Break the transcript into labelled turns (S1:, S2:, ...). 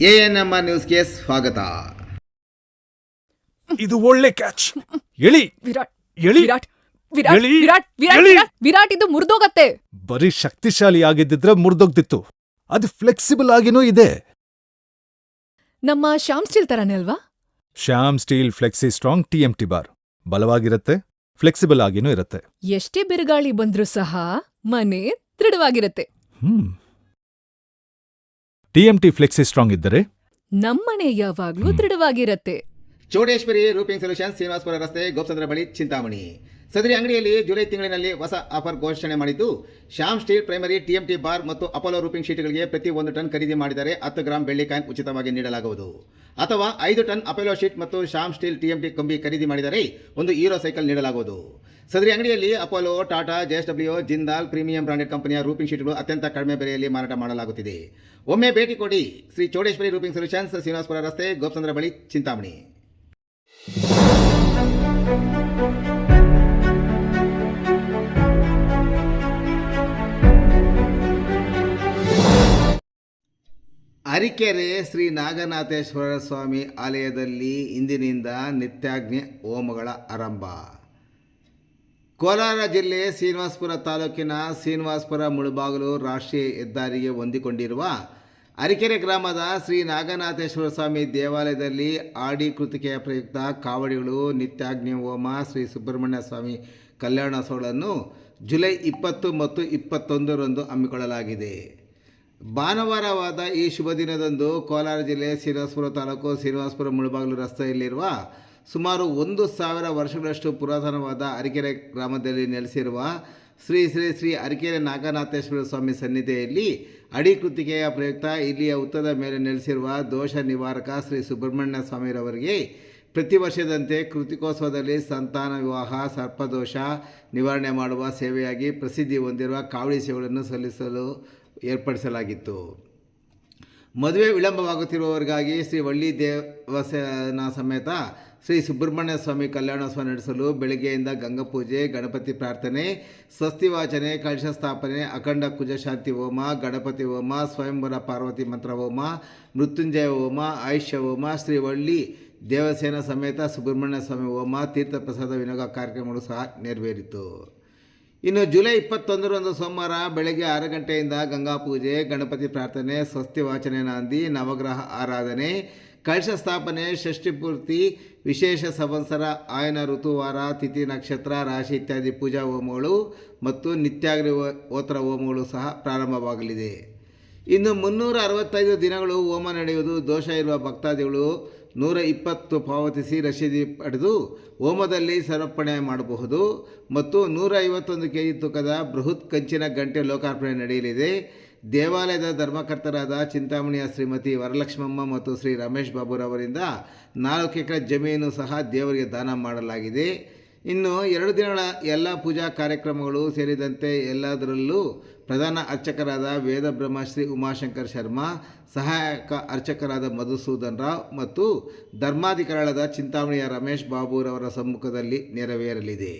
S1: ANMR ನ್ಯೂಸ್ಗೆ ಸ್ವಾಗತ.
S2: ಇದು ಒಳ್ಳೆ ಕ್ಯಾಚ್. ಎಳಿ
S3: ವಿರಾಟ್
S2: ಎಳಿ
S3: ವಿರಾಟ್ ವಿರಾಟ್
S2: ಎಳಿ,
S3: ವಿರಾಟ್ ವಿರಾಟ್
S2: ಎಳಿ.
S3: ವಿರಾಟ್ ವಿರಾಟ್ ಇದು ಮುರಿದೋಗತ್ತೆ.
S2: ಬರೀ ಶಕ್ತಿಶಾಲಿ ಆಗಿದ್ದಿದ್ರೆ ಮುರ್ದೋಗ್ತಿತ್ತು. ಅದು ಫ್ಲೆಕ್ಸಿಬಲ್ ಆಗಿನೂ ಇದೆ.
S3: ನಮ್ಮ ಶ್ಯಾಮ್ ಸ್ಟೀಲ್ ತರಾನೇ ಅಲ್ವಾ?
S2: Shyam steel flexi strong TMT bar ಬಲವಾಗಿರುತ್ತೆ, ಫ್ಲೆಕ್ಸಿಬಲ್ ಆಗಿನೂ ಇರುತ್ತೆ.
S3: ಎಷ್ಟೇ ಬಿರುಗಾಳಿ ಬಂದ್ರೂ ಸಹ ಮನೆ ದೃಢವಾಗಿರುತ್ತೆ.
S2: TMT ಫ್ಲೆಕ್ಸಿ ಸ್ಟ್ರಾಂಗ್ ಇದ್ದರೆ
S3: ನಮ್ಮನೆ ಯಾವಾಗ್ಲೂ ದೃಢವಾಗಿರತ್ತೆ.
S1: ಚೌಡೇಶ್ವರಿ ರೂಪಿಂಗ್ ಸೊಲ್ಯೂಷನ್ಸ್, ಶ್ರೀನಿವಾಸಪುರ ರಸ್ತೆ, ಗೋಪಚಂದ್ರ ಬಳಿ, ಚಿಂತಾಮಣಿ. ಸದರಿ ಅಂಗಡಿಯಲ್ಲಿ ಜುಲೈ ತಿಂಗಳಿನಲ್ಲಿ ಹೊಸ ಆಫರ್ ಘೋಷಣೆ ಮಾಡಿದ್ದು, Shyam steel primary TMT bar ಮತ್ತು ಅಪೋಲೋ ರೂಪಿಂಗ್ ಶೀಟ್ಗಳಿಗೆ ಪ್ರತಿ 1 ಟನ್ ಖರೀದಿ ಮಾಡಿದರೆ 10 ಗ್ರಾಂ ಬೆಳ್ಳಿ ಕಾಯಿನ್ ಉಚಿತವಾಗಿ ನೀಡಲಾಗುವುದು. ಅಥವಾ 5 ಟನ್ ಅಪೋಲೋ ಶೀಟ್ ಮತ್ತು ಶ್ಯಾಮ್ ಸ್ಟೀಲ್ TMT ಕಂಬಿ ಖರೀದಿ ಮಾಡಿದರೆ 1 ಹೀರೋ ಸೈಕಲ್ ನೀಡಲಾಗುವುದು. ಸದರಿ ಅಂಗಡಿಯಲ್ಲಿ Apollo, Tata, JSW, Jindal premium branded ಕಂಪನಿಯ ರೂಪಿಂಗ್ ಶೀಟ್ಗಳು ಅತ್ಯಂತ ಕಡಿಮೆ ಬೆಲೆಯಲ್ಲಿ ಮಾರಾಟ ಮಾಡಲಾಗುತ್ತಿದೆ. ಒಮ್ಮೆ ಭೇಟಿ ಕೊಡಿ. ಶ್ರೀ ಚೌಡೇಶ್ವರಿ ರೂಪಿಂಗ್ ಸೊಲ್ಯೂಷನ್ಸ್, ಶ್ರೀನಿವಾಸಪುರ ರಸ್ತೆ, ಗೋಪಚಂದ್ರ ಬಳಿ, ಚಿಂತಾಮಣಿ. ಅರಿಕೆರೆ ಶ್ರೀ ನಾಗನಾಥೇಶ್ವರ ಸ್ವಾಮಿ ಆಲಯದಲ್ಲಿ ಇಂದಿನಿಂದ ನಿತ್ಯಾಗ್ನಿ ಹೋಮಗಳ ಆರಂಭ. ಕೋಲಾರ ಜಿಲ್ಲೆ ಶ್ರೀನಿವಾಸಪುರ ತಾಲೂಕಿನ ಶ್ರೀನಿವಾಸಪುರ ಮುಳಬಾಗಿಲು ರಾಷ್ಟ್ರೀಯ ಹೆದ್ದಾರಿಗೆ ಹೊಂದಿಕೊಂಡಿರುವ ಅರಿಕೆರೆ ಗ್ರಾಮದ ಶ್ರೀ ನಾಗನಾಥೇಶ್ವರ ಸ್ವಾಮಿ ದೇವಾಲಯದಲ್ಲಿ ಆಡಿ ಕೃತಿಕೆಯ ಪ್ರಯುಕ್ತ ಕಾವಡಿಗಳು, ನಿತ್ಯಾಗ್ನಿ ಹೋಮ, ಶ್ರೀ ಸುಬ್ರಹ್ಮಣ್ಯ ಸ್ವಾಮಿ ಕಲ್ಯಾಣೋತ್ಸವಗಳನ್ನು ಜುಲೈ 20 ಮತ್ತು 21ರಂದು ಹಮ್ಮಿಕೊಳ್ಳಲಾಗಿದೆ. ಭಾನುವಾರವಾದ ಈ ಶುಭ ದಿನದಂದು ಕೋಲಾರ ಜಿಲ್ಲೆ ಶ್ರೀನಿವಾಸಪುರ ತಾಲೂಕು ಶ್ರೀನಿವಾಸಪುರ ಮುಳಬಾಗಿಲು ರಸ್ತೆಯಲ್ಲಿರುವ ಸುಮಾರು 1000 ವರ್ಷಗಳಷ್ಟು ಪುರಾತನವಾದ ಅರಿಕೆರೆ ಗ್ರಾಮದಲ್ಲಿ ನೆಲೆಸಿರುವ ಶ್ರೀ ಶ್ರೀ ಶ್ರೀ ಅರಿಕೆರೆ ನಾಗನಾಥೇಶ್ವರ ಸ್ವಾಮಿ ಸನ್ನಿಧಿಯಲ್ಲಿ ಅಡಿಕೃತಿಕೆಯ ಪ್ರಯುಕ್ತ ಇಲ್ಲಿಯ ಹುತ್ತದ ಮೇಲೆ ನೆಲೆಸಿರುವ ದೋಷ ನಿವಾರಕ ಶ್ರೀ ಸುಬ್ರಹ್ಮಣ್ಯ ಸ್ವಾಮಿರವರಿಗೆ ಪ್ರತಿ ವರ್ಷದಂತೆ ಕೃತಿಕೋತ್ಸವದಲ್ಲಿ ಸಂತಾನ ವಿವಾಹ, ಸರ್ಪದೋಷ ನಿವಾರಣೆ ಮಾಡುವ ಸೇವೆಯಾಗಿ ಪ್ರಸಿದ್ಧಿ ಹೊಂದಿರುವ ಕಾವಡಿ ಸೇವೆಗಳನ್ನು ಸಲ್ಲಿಸಲು ಏರ್ಪಡಿಸಲಾಗಿತ್ತು. ಮದುವೆ ವಿಳಂಬವಾಗುತ್ತಿರುವವರಿಗಾಗಿ ಶ್ರೀ ವಳ್ಳಿ ದೇವಸೇನ ಸಮೇತ ಶ್ರೀ ಸುಬ್ರಹ್ಮಣ್ಯ ಸ್ವಾಮಿ ಕಲ್ಯಾಣೋತ್ಸವ ನಡೆಸಲು ಬೆಳಗ್ಗೆಯಿಂದ ಗಂಗಾಪೂಜೆ, ಗಣಪತಿ ಪ್ರಾರ್ಥನೆ, ಸ್ವಸ್ತಿ ವಾಚನೆ, ಕಲಶ ಸ್ಥಾಪನೆ, ಅಖಂಡ ಕುಜಶಾಂತಿ ಹೋಮ, ಗಣಪತಿ ಹೋಮ, ಸ್ವಯಂವರ ಪಾರ್ವತಿ ಮಂತ್ರ ಹೋಮ, ಮೃತ್ಯುಂಜಯ ಹೋಮ, ಆಯುಷ್ಯ ಹೋಮ, ಶ್ರೀ ವಳ್ಳಿ ದೇವಸೇನ ಸಮೇತ ಸುಬ್ರಹ್ಮಣ್ಯ ಸ್ವಾಮಿ ಹೋಮ, ತೀರ್ಥ ಪ್ರಸಾದ ವಿನಿಯೋಗ ಕಾರ್ಯಕ್ರಮಗಳು ಸಹ ನೆರವೇರಿತು. ಇನ್ನು ಜುಲೈ 21ರಂದು ಸೋಮವಾರ ಬೆಳಗ್ಗೆ 6 ಗಂಟೆಯಿಂದ ಗಂಗಾಪೂಜೆ, ಗಣಪತಿ ಪ್ರಾರ್ಥನೆ, ಸ್ವಸ್ತಿ ವಾಚನೆ, ನಾಂದಿ, ನವಗ್ರಹ ಆರಾಧನೆ, ಕಲಶ ಸ್ಥಾಪನೆ, ಷಷ್ಠಿ ಪೂರ್ತಿ, ವಿಶೇಷ ಸಂವತ್ಸರ, ಆಯನ ಋತುವಾರ, ತಿಥಿ, ನಕ್ಷತ್ರ, ರಾಶಿ ಇತ್ಯಾದಿ ಪೂಜಾ ಹೋಮಗಳು ಮತ್ತು ನಿತ್ಯಾಗ್ನಿ ಹೋತ್ರ ಹೋಮಗಳು ಸಹ ಪ್ರಾರಂಭವಾಗಲಿದೆ. ಇನ್ನು 365 ದಿನಗಳು ಹೋಮ ನಡೆಯುವುದು. ದೋಷ ಇರುವ ಭಕ್ತಾದಿಗಳು 120 ಪಾವತಿಸಿ ರಸೀದಿ ಪಡೆದು ಹೋಮದಲ್ಲಿ ಸಮರ್ಪಣೆ ಮಾಡಬಹುದು. ಮತ್ತು 151 kg ತೂಕದ ಬೃಹತ್ ಕಂಚಿನ ಗಂಟೆ ಲೋಕಾರ್ಪಣೆ ನಡೆಯಲಿದೆ. ದೇವಾಲಯದ ಧರ್ಮಕರ್ತರಾದ ಚಿಂತಾಮಣಿಯ ಶ್ರೀಮತಿ ವರಲಕ್ಷ್ಮಮ್ಮ ಮತ್ತು ಶ್ರೀ ರಮೇಶ್ ಬಾಬುರವರಿಂದ 4 ಎಕರೆ ಜಮೀನು ಸಹ ದೇವರಿಗೆ ದಾನ ಮಾಡಲಾಗಿದೆ. ಇನ್ನು 2 ದಿನಗಳ ಎಲ್ಲ ಪೂಜಾ ಕಾರ್ಯಕ್ರಮಗಳು ಸೇರಿದಂತೆ ಎಲ್ಲದರಲ್ಲೂ ಪ್ರಧಾನ ಅರ್ಚಕರಾದ ವೇದ ಬ್ರಹ್ಮಶ್ರೀ ಉಮಾಶಂಕರ್ ಶರ್ಮಾ, ಸಹಾಯಕ ಅರ್ಚಕರಾದ ಮಧುಸೂದನ್ ರಾವ್ ಮತ್ತು ಧರ್ಮಾಧಿಕಾರಿಗಳಾದ ಚಿಂತಾಮಣಿಯ ರಮೇಶ್ ಬಾಬುರವರ ಸಮ್ಮುಖದಲ್ಲಿ ನೆರವೇರಲಿದೆ.